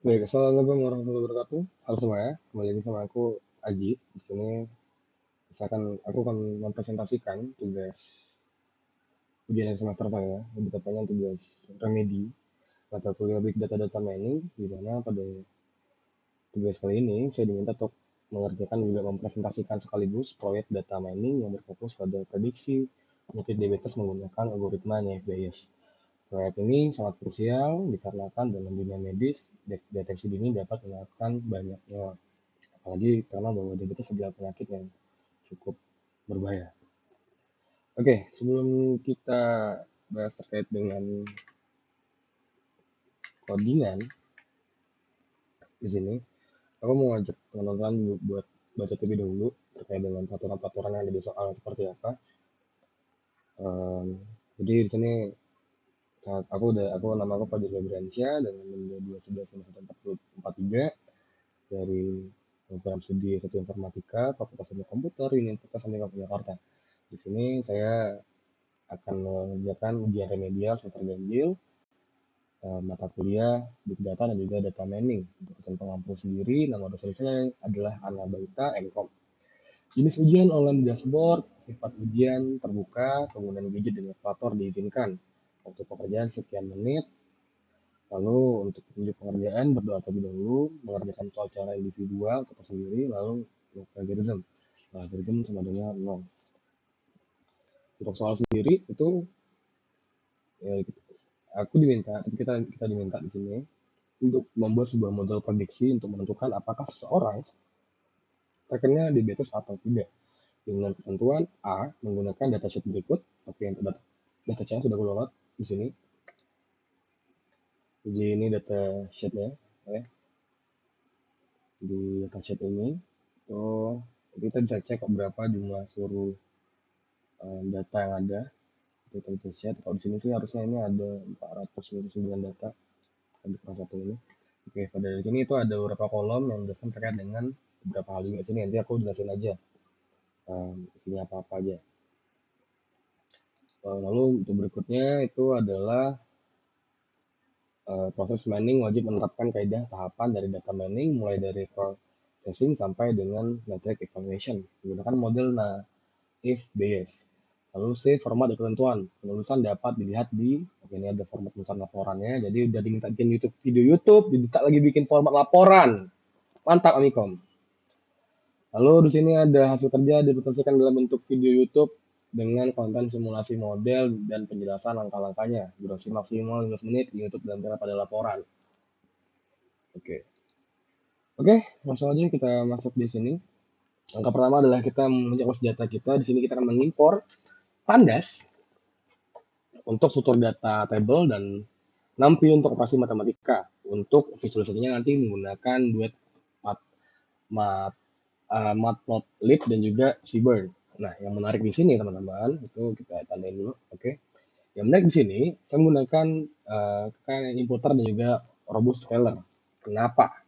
Baik, assalamualaikum warahmatullahi wabarakatuh. Halo semuanya, kembali lagi sama aku Aji. Di sini misalkan aku akan mempresentasikan tugas ujian semester saya, lebih tepatnya tugas remedi mata kuliah Big Data Data Mining, di mana pada tugas kali ini saya diminta untuk mengerjakan juga mempresentasikan sekaligus proyek data mining yang berfokus pada prediksi penyakit diabetes menggunakan algoritma NIFDS. Proyek ini sangat krusial dikarenakan dalam dunia medis, deteksi dini dapat menyebabkan banyaknya apalagi karena bahwa diabetes adalah penyakit yang cukup berbahaya. Oke, sebelum kita bahas terkait dengan codingan di sini, aku mau ngajak teman-teman buat baca terlebih dahulu terkait dengan peraturan-peraturan yang ada di soal seperti apa. Em, jadi di sini aku nama aku Fajar Febriansyah dengan nomor 2111443 dari program studi S1 Informatika Fakultas Ilmu Komputer Universitas Andalas Jakarta. Di sini saya akan mengerjakan ujian remedial semester ganjil mata kuliah Big Data dan juga Data Mining. Untuk dosen pengampu sendiri, nama dosen saya adalah Ana Baita Mkom. Jenis ujian online dashboard, sifat ujian terbuka, penggunaan widget dan kalkulator diizinkan. Waktu pekerjaan sekian menit. Lalu untuk petunjuk pengerjaan berdoa terlebih dahulu, mengerjakan soal secara individual atau sendiri, lalu plagiarism. Plagiarism sama dengan 0. Untuk soal sendiri itu ya, aku diminta, kita diminta di sini untuk membuat sebuah model prediksi untuk menentukan apakah seseorang terkena diabetes atau tidak. Dengan ketentuan A menggunakan datasheet berikut, oke yang datasheet sudah aku download di sini. Jadi ini datasheetnya, ya. Di datasheet ini, oh kita bisa cek berapa jumlah seluruh data yang ada di datasheet. Kalau di sini sih harusnya ini ada 499 data di kelas satu ini. Oke, pada di sini itu ada beberapa kolom yang menjelaskan terkait dengan beberapa hal juga. Sini nanti aku jelasin aja isinya apa-apa aja. Lalu untuk berikutnya itu adalah proses mining wajib menerapkan kaidah tahapan dari data mining mulai dari processing sampai dengan metric evaluation menggunakan model if Bayes. Lalu C format dan ketentuan penulisan dapat dilihat di ini ada format penulisan laporannya. Jadi udah diminta bikin video YouTube, diminta lagi bikin format laporan. Mantap Amikom. Lalu di sini ada hasil kerja dipresentasikan dalam bentuk video YouTube dengan konten simulasi model dan penjelasan langkah-langkahnya. Durasi maksimal 15 menit di YouTube dan pada laporan. Oke. Oke, langsung aja kita masuk di sini. Langkah pertama adalah kita menjawab senjata kita. Di sini kita akan mengimpor Pandas untuk struktur data table dan NumPy untuk operasi matematika. Untuk visualisasinya nanti menggunakan duet Matplotlib dan juga Seaborn. Nah, yang menarik di sini teman-teman, itu kita tandain dulu, oke. Yang menarik di sini, saya menggunakan importer dan juga robust scaler. Kenapa?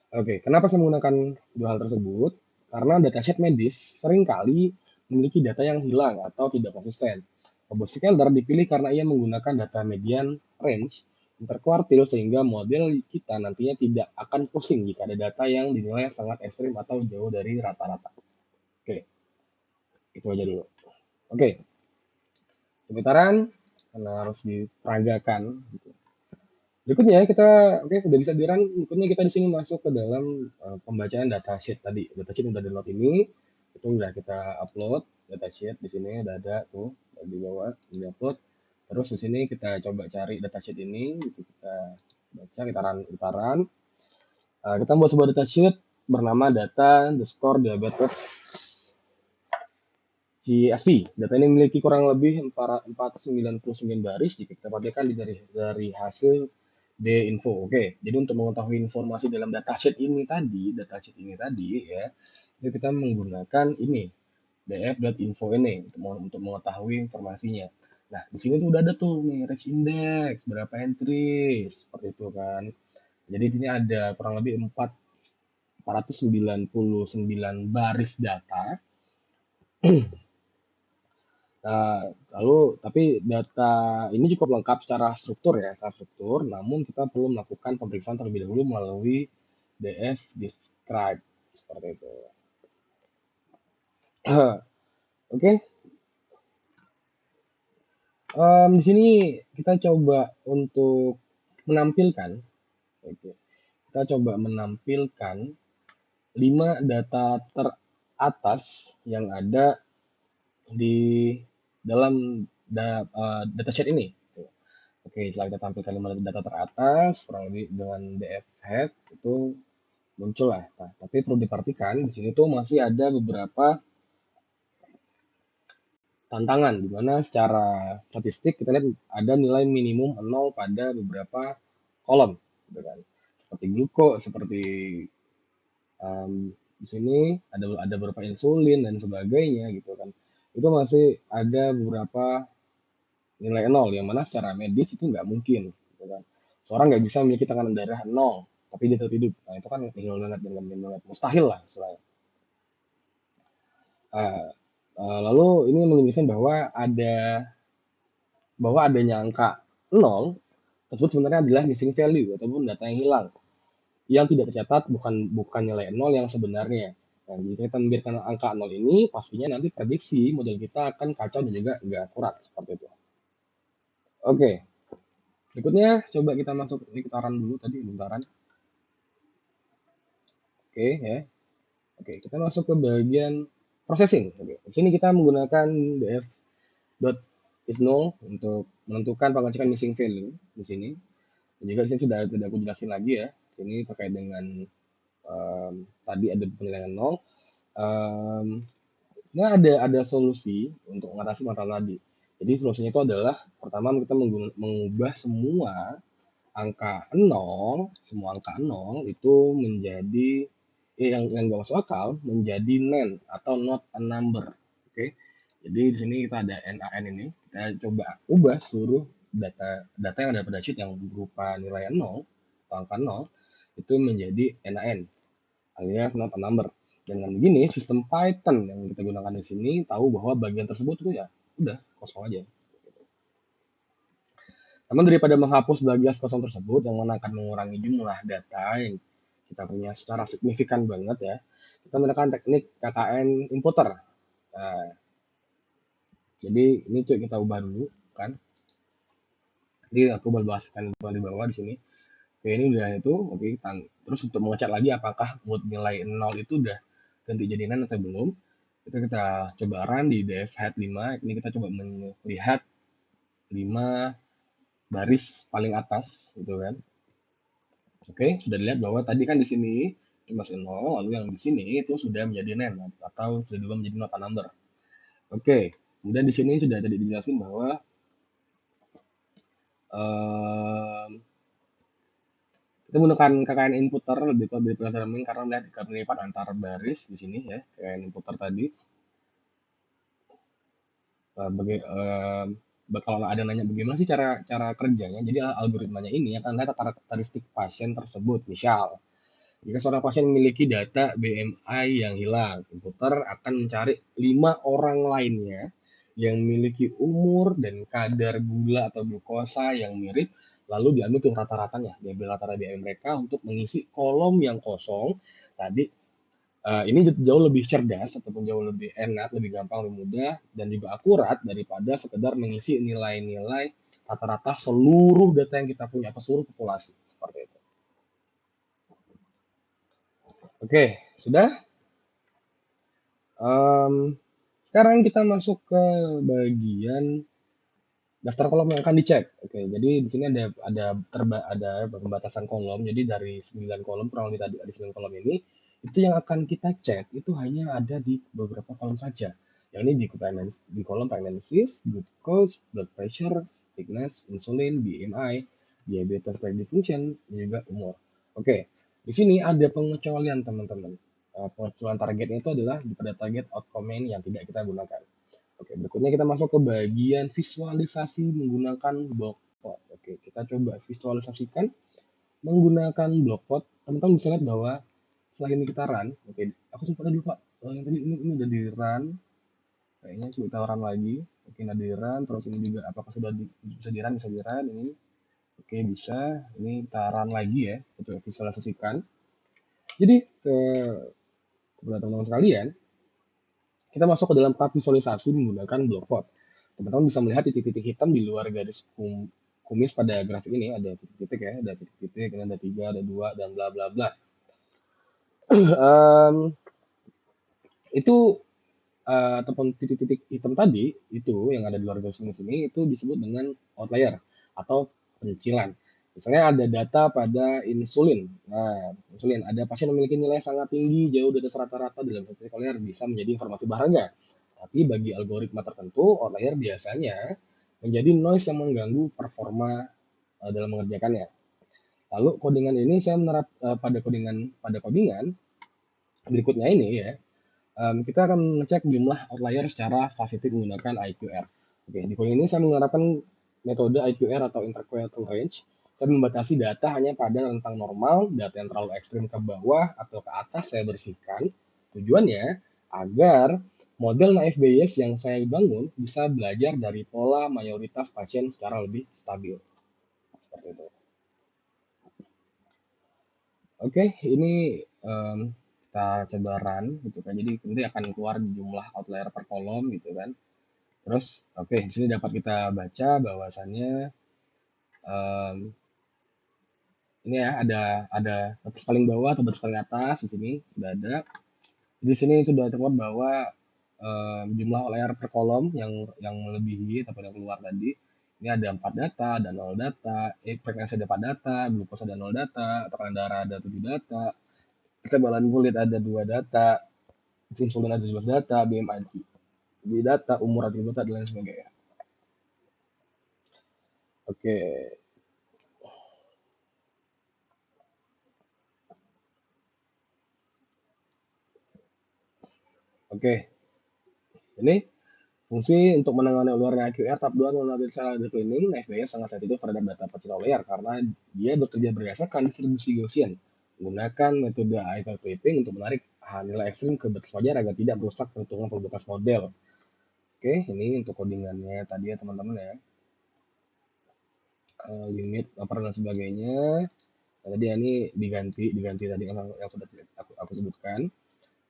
Oke, kenapa saya menggunakan dua hal tersebut? Karena dataset medis seringkali memiliki data yang hilang atau tidak konsisten. Robust scaler dipilih karena ia menggunakan data median range interkuartil sehingga model kita nantinya tidak akan pusing jika ada data yang dinilai sangat ekstrim atau jauh dari rata-rata. Oke, itu aja dulu. Oke, pemutaran karena harus diperagakan. Berikutnya kita sudah bisa dirun. Berikutnya kita di sini masuk ke dalam pembacaan datasheet tadi. Datasheet udah download ini, itu udah kita upload datasheet di sini udah ada tuh di bawah di upload. Terus di sini kita coba cari datasheet ini, itu kita baca, kita run. Kita buat sebuah datasheet bernama data underscore diabetes CSV. Data ini memiliki kurang lebih 499 baris jika kita perhatikan dari hasil D-info. Oke, jadi untuk mengetahui informasi dalam datasheet ini tadi ya, itu kita menggunakan ini df.info ini untuk mengetahui informasinya. Nah, di sini tuh udah ada tuh nih range index, berapa entry, seperti itu kan. Jadi di sini ada kurang lebih 499 baris data Nah, lalu tapi data ini cukup lengkap secara struktur ya, secara struktur, namun kita perlu melakukan pemeriksaan terlebih dahulu melalui DF Describe seperti itu. Oke, di sini kita coba untuk menampilkan, oke, kita coba menampilkan 5 data teratas yang ada di dalam datasheet ini. Oke, setelah kita tampilkan 5 data teratas, kurang lebih dengan DF head itu muncul lah. Nah, tapi perlu diperhatikan di sini tuh masih ada beberapa tantangan di mana secara statistik kita lihat ada nilai minimum 0 pada beberapa kolom, gitu kan. Seperti gluko, seperti di sini ada beberapa insulin dan sebagainya gitu kan. Itu masih ada beberapa nilai nol yang mana secara medis itu nggak mungkin, gitu kan. Seorang nggak bisa memiliki tekanan darah nol, tapi dia tetap hidup. Nah, itu kan nihil banget dan nggak mungkin banget, mustahil lah istilahnya. Nah, lalu ini menunjukkan bahwa adanya angka nol tersebut sebenarnya adalah missing value ataupun data yang hilang yang tidak tercatat, bukan bukan nilai nol yang sebenarnya. Nah, jika kita membiarkan angka nol ini, pastinya nanti prediksi model kita akan kacau dan juga nggak akurat seperti itu. Oke, berikutnya coba kita masuk ini putaran dulu tadi putaran. Oke ya. Oke, kita masuk ke bagian processing. Oke, di sini kita menggunakan df dot is null untuk menentukan pengecekan missing value di sini. Dan juga di sini sudah tidak aku jelasin lagi ya. Ini terkait dengan tadi ada penilaian nol. Nah, ada solusi untuk mengatasi masalah tadi. Jadi solusinya itu adalah pertama kita mengubah semua angka 0 itu menjadi yang nggak masuk akal menjadi NaN atau not a number. Oke. Jadi di sini kita ada NaN ini, kita coba ubah seluruh data yang ada pada sheet yang berupa nilai 0 atau angka 0 itu menjadi NaN alias not a number. Dengan begini, sistem Python yang kita gunakan di sini tahu bahwa bagian tersebut itu ya udah kosong aja. Namun daripada menghapus bagian kosong tersebut yang mana akan mengurangi jumlah data yang kita punya secara signifikan banget ya, kita menggunakan teknik KKN importer. Nah, jadi ini coba kita ubah dulu kan. Jadi aku bahaskan di bawah di sini. Oke, ini udah itu. Oke, terus untuk mengecek lagi apakah buat nilai 0 itu udah ganti jadi NaN atau belum. Itu kita coba run di df head 5. Ini kita coba melihat 5 baris paling atas gitu kan. Oke, sudah dilihat bahwa tadi kan di sini masih 0, lalu yang di sini itu sudah menjadi NaN atau sudah diubah menjadi not a number. Oke, kemudian di sini sudah tadi dijelasin bahwa kita menggunakan KKN inputer lebih berdasarkan karena melihat kelipatan antar baris di sini ya, KKN inputer tadi. Kalau ada nanya bagaimana sih cara kerjanya, jadi algoritmanya ini akan lihat karakteristik pasien tersebut. Misal, jika seorang pasien memiliki data BMI yang hilang, komputer akan mencari 5 orang lainnya yang memiliki umur dan kadar gula atau glukosa yang mirip, lalu diambil tuh rata-ratanya, diambil rata-rata BMI mereka untuk mengisi kolom yang kosong tadi. Ini jauh lebih cerdas ataupun jauh lebih enak, lebih gampang, lebih mudah, dan juga akurat daripada sekedar mengisi nilai-nilai rata-rata seluruh data yang kita punya atau seluruh populasi seperti itu. Oke, sudah. Sekarang kita masuk ke bagian daftar kolom yang akan dicek. Oke, jadi di sini ada pembatasan kolom. Jadi dari 9 kolom, kurang lebih tadi ada 9 kolom ini, itu yang akan kita cek itu hanya ada di beberapa kolom saja. Yang ini di kolom pregnancies, glucose, blood pressure, thickness, insulin, BMI, diabetes predictive function, dan juga umur. Oke, di sini ada pengecualian teman-teman. Pengecualian targetnya itu adalah pada target outcome yang tidak kita gunakan. Oke, berikutnya kita masuk ke bagian visualisasi menggunakan blockplot. Oke, kita coba visualisasikan menggunakan blockplot. Teman-teman bisa lihat bahwa setelah ini kita run. Oke, aku sempat dulu Pak. Yang tadi ini udah di run. Kayaknya coba kita run lagi. Oke, nah di run, terus ini juga apakah sudah bisa di run, ini. Oke, bisa. Ini kita run lagi ya, untuk visualisasikan. Jadi, kepada teman-teman sekalian, kita masuk ke dalam tahap visualisasi menggunakan Blockplot. Teman-teman bisa melihat titik-titik hitam di luar garis kumis pada grafik ini. Ada titik-titik ya, ada titik-titik, ini ada 3, ada 2, dan bla bla bla. Itu ataupun titik-titik hitam tadi itu yang ada di luar garis kumis ini itu disebut dengan outlier atau penyicilan. Misalnya ada data pada insulin. Nah, insulin ada pasien memiliki nilai sangat tinggi jauh di atas rata-rata dalam statistik outlier bisa menjadi informasi berharga. Tapi bagi algoritma tertentu, outlier biasanya menjadi noise yang mengganggu performa dalam mengerjakannya. Lalu codingan ini saya menerap pada codingan berikutnya ini ya. Kita akan mengecek jumlah outlier secara statistik menggunakan IQR. Oke, di poin ini saya menerapkan metode IQR atau Interquartile Range. Saya membatasi data hanya pada rentang normal, data yang terlalu ekstrim ke bawah atau ke atas saya bersihkan. Tujuannya agar model naive Bayes yang saya bangun bisa belajar dari pola mayoritas pasien secara lebih stabil. Seperti itu. Oke, ini kita coba run gitu kan. Jadi nanti akan keluar jumlah outlier per kolom gitu kan. Terus oke, di sini dapat kita baca bahwasannya ini ya ada batas paling bawah atau batas paling atas di sini sudah ada. Di sini sudah terlihat bahwa jumlah outlier per kolom yang melebihi atau yang keluar tadi ini ada 4 data, ada 0 data, frekuensi ada 4 data, glukosa ada 0 data, tekanan darah ada 7 data, ketebalan kulit ada 2 data, insulin ada 17 data, BMI di data, umur atribut dan lain sebagainya. Oke. Oke. Ini fungsi untuk menangani outlier IQR tahap 2 melalui cara declining, FBS sangat sensitif terhadap data percintaan outlier karena dia bekerja berdasarkan distribusi Gaussian. Gunakan metode IQR clipping untuk menarik nilai ekstrim ke batas wajar agar tidak merusak perhitungan probabilitas model. Oke, ini untuk codingannya tadi ya teman-teman ya. Limit upper dan sebagainya. Nah, tadi ini diganti tadi yang sudah aku sebutkan.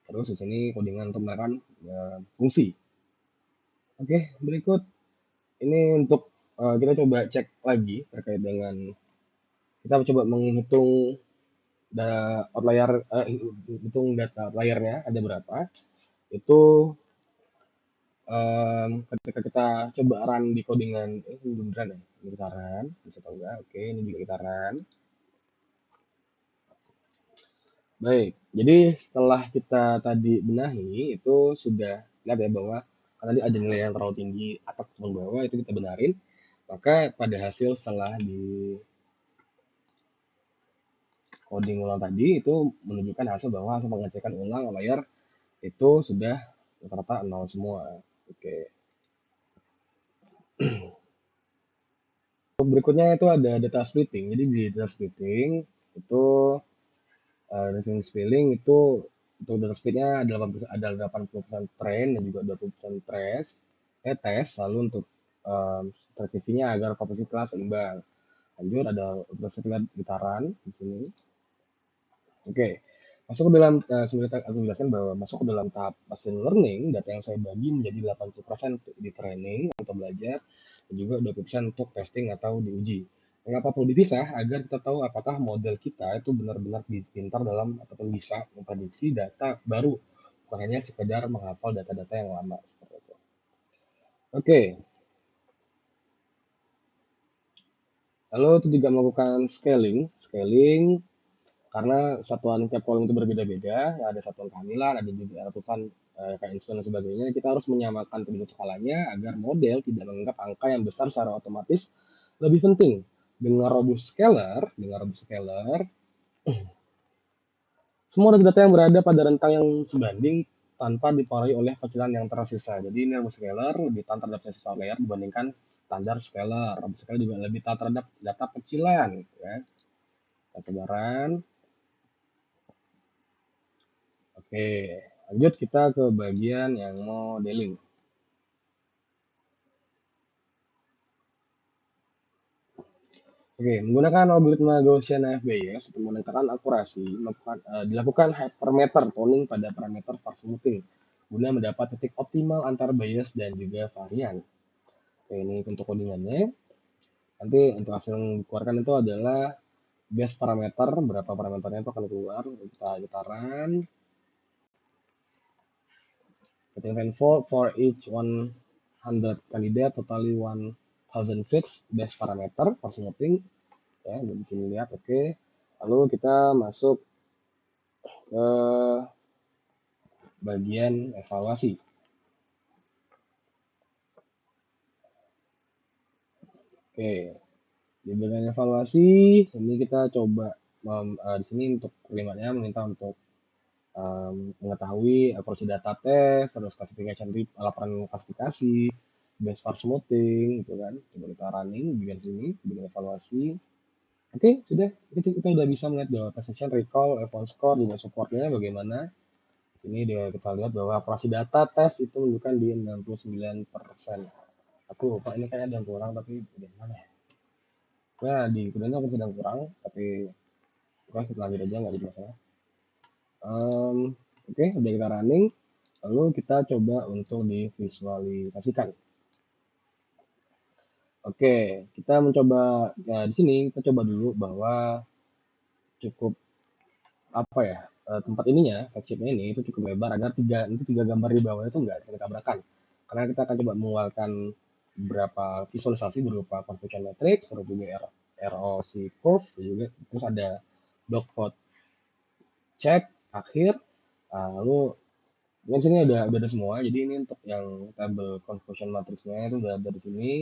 Terus di sini codingan untuk menekan fungsi. Oke, berikut ini untuk kita coba cek lagi terkait dengan kita coba menghitung outlier, hitung data outlier-nya ada berapa. Itu ketika kita coba run di codingan ini beneran ya, ini kita run bisa tahu nggak? Oke, ini juga kita run. Baik, jadi setelah kita tadi benahi itu sudah lihat ya bahwa tadi ada nilai yang terlalu tinggi atas ataupun bawah itu kita benarin. Maka pada hasil setelah di coding ulang tadi itu menunjukkan hasil bahwa hasil pengecekan ulang layar itu sudah rata-rata 0 semua. Oke. Berikutnya itu ada data splitting. Jadi di data splitting itu data splitting itu untuk data splitnya ada 80% train dan juga 20% tes lalu untuk strateginya agar komposisi kelas seimbang. Lanjut ada data gitaran di sini. Oke, masuk ke dalam sebenarnya aku jelaskan bahwa masuk ke dalam tahap machine learning, data yang saya bagi menjadi 80% untuk di training atau belajar, dan juga 20% untuk testing atau diuji. Mengapa perlu dipisah? Agar kita tahu apakah model kita itu benar-benar pintar dalam ataupun bisa memprediksi data baru, bukan hanya sekedar menghafal data-data yang lama. Seperti itu. Oke, lalu itu juga melakukan scaling karena satuan tiap kolom itu berbeda-beda, ya ada satuan kehamilan, ada juga ratusan kayak insulin dan sebagainya. Kita harus menyamakan penduduk skalanya agar model tidak menganggap angka yang besar secara otomatis lebih penting. Dengan robust scalar, semua data yang berada pada rentang yang sebanding tanpa dipengaruhi oleh kecilan yang tersisa. Jadi ini robust scalar lebih tahan terhadap sisa layer dibandingkan standar scalar. Robust scalar juga lebih tahan terhadap data kecilan, ya. Penyebaran. Oke, lanjut kita ke bagian yang modeling. Oke, menggunakan algoritma Gaussian AFBS untuk meningkatkan akurasi, dilakukan hypermeter toning pada parameter fast smoothing guna mendapat titik optimal antar bias dan juga varian. Oke, ini untuk codingannya. Nanti untuk hasil yang dikeluarkan itu adalah base parameter, berapa parameternya itu akan keluar. Kita gitaran. Ketinggian for each 100 candidate, totally 1000 fits base parameter for smoothing. Ya, di sini lihat, oke. Lalu kita masuk ke bagian evaluasi. Oke, di bagian evaluasi ini kita coba di sini untuk kalimatnya meminta untuk mengetahui akurasi data tes, terus classification laporan klasifikasi, base for smoothing, gitu kan. Coba kita running di bagian sini, di bagian evaluasi. Oke, sudah. Kita udah bisa melihat bahwa precision, recall, event score, juga supportnya bagaimana. Sini kita lihat bahwa akurasi data tes itu menunjukkan di 69%. Aku lupa ini kayaknya ada yang kurang, tapi udah mana ya? Nah, di kemudian aku sedang kurang, tapi kita lanjut aja, nggak jadi masalah. Oke, udah kita running. Lalu kita coba untuk divisualisasikan. Oke, kita mencoba, di sini kita coba dulu bahwa cukup apa ya, tempat ininya, flagshipnya ini itu cukup lebar agar tiga gambar di bawah itu nggak saling tabrakan. Karena kita akan coba mengeluarkan beberapa visualisasi berupa convection matrix, terus juga ROC curve, juga terus ada block plot check akhir. Lalu di sini udah ada semua. Jadi ini untuk yang tabel conversion matrixnya itu udah ada di sini.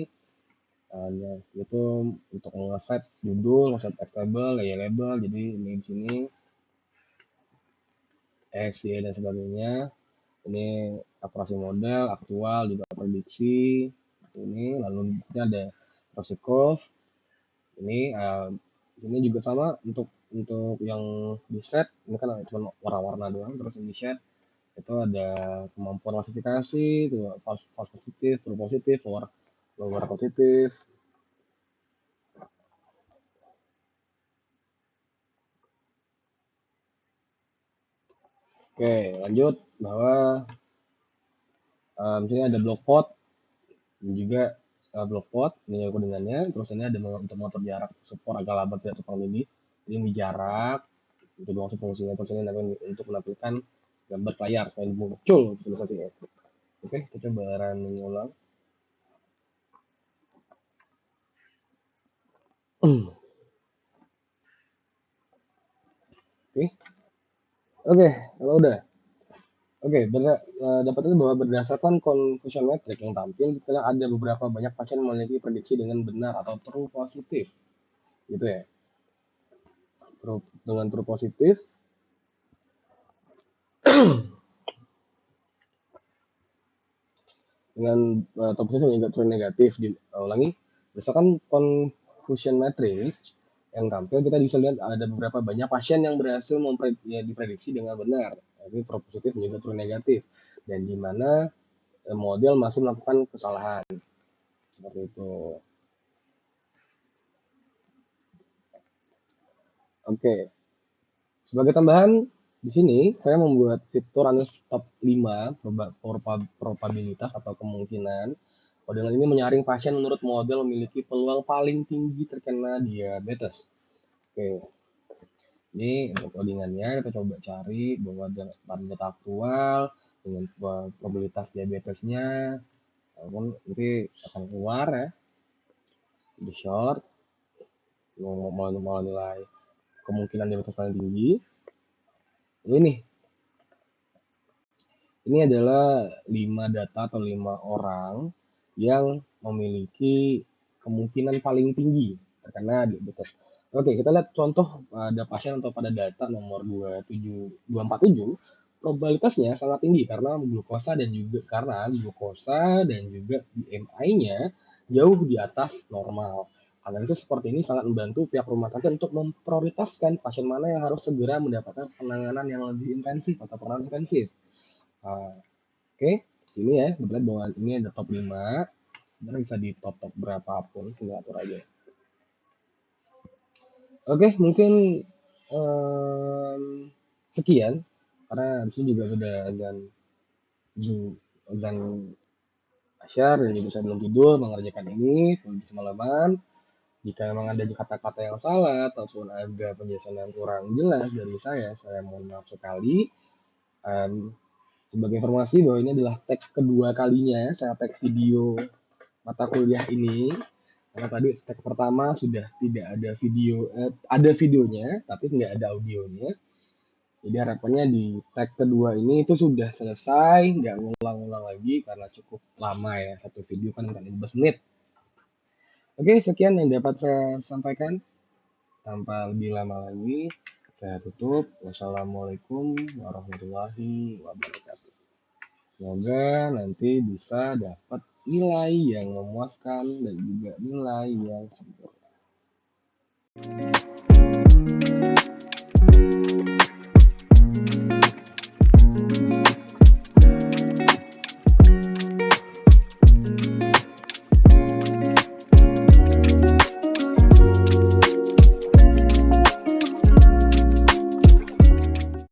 Nah, itu untuk ngeset judul, ngeset text label, layer label. Jadi ini di sini X, Y, dan sebagainya. Ini akurasi model, aktual, juga prediksi. Ini lalu ini ada proxy curve. Ini juga sama untuk yang di set. Ini kan cuma warna-warna doang. Terus ini set itu ada kemampuan klasifikasi, itu false positif, true positif, lower positif. Oke, lanjut bahwa sini ada block plot dan juga block plot ini codingannya. Terus ini ada untuk mengatur jarak support agak lambat tidak tumpang tindih. Ini jarak itu doang fungsinya. Terus ini untuk menampilkan gambar layar supaya muncul visualisasinya. Oke, kita coba running ulang. Oke, kalau udah. Oke, dapatnya bahwa berdasarkan confusion metric yang tampil, kita ada beberapa banyak pasien memiliki prediksi dengan benar atau true positif, gitu ya. Dengan true positif, dengan true positif juga true negatif. Ulangi, berdasarkan confusion metric yang tampil, kita bisa lihat ada beberapa banyak pasien yang berhasil diprediksi dengan benar. Ini true positif dan juga true negatif. Dan di mana model masih melakukan kesalahan. Seperti itu. Oke. Sebagai tambahan, di sini saya membuat fitur analis top 5 probabilitas atau kemungkinan. Dengan ini menyaring pasien menurut model memiliki peluang paling tinggi terkena diabetes. Oke. Ini untuk codingannya kita coba cari bahwa pada data aktual dengan probabilitas diabetesnya, walaupun nanti akan keluar ya di short mau nilai kemungkinan diabetes paling tinggi. Ini adalah 5 data atau 5 orang yang memiliki kemungkinan paling tinggi terkena diabetes. Oke, kita lihat contoh pada pasien atau pada data nomor 247, probabilitasnya sangat tinggi karena glukosa dan juga BMI-nya jauh di atas normal. Hal itu seperti ini sangat membantu pihak rumah sakit untuk memprioritaskan pasien mana yang harus segera mendapatkan penanganan yang lebih intensif atau perawatan intensif. Oke, sini ya, kebetulan bahwa ini ada top 5. Sebenarnya bisa di top berapapun, tinggal atur aja. Oke, mungkin em, sekian karena habis ini juga sudah azan asyar dan juga saya belum tidur mengerjakan ini sudah semalaman. Jika memang ada kata-kata yang salah ataupun ada penjelasan yang kurang jelas dari saya mohon maaf sekali. Em, Sebagai informasi bahwa ini adalah tag kedua kalinya saya tag video mata kuliah ini. Karena tadi tag pertama sudah tidak ada video, ada videonya tapi tidak ada audionya. Jadi harapannya di tag kedua ini itu sudah selesai, nggak ngulang-ngulang lagi karena cukup lama ya, satu video kan 15 menit. Oke, sekian yang dapat saya sampaikan. Tanpa lebih lama lagi, saya tutup. Wassalamualaikum warahmatullahi wabarakatuh. Semoga nanti bisa dapat nilai yang memuaskan dan juga nilai yang sempurna.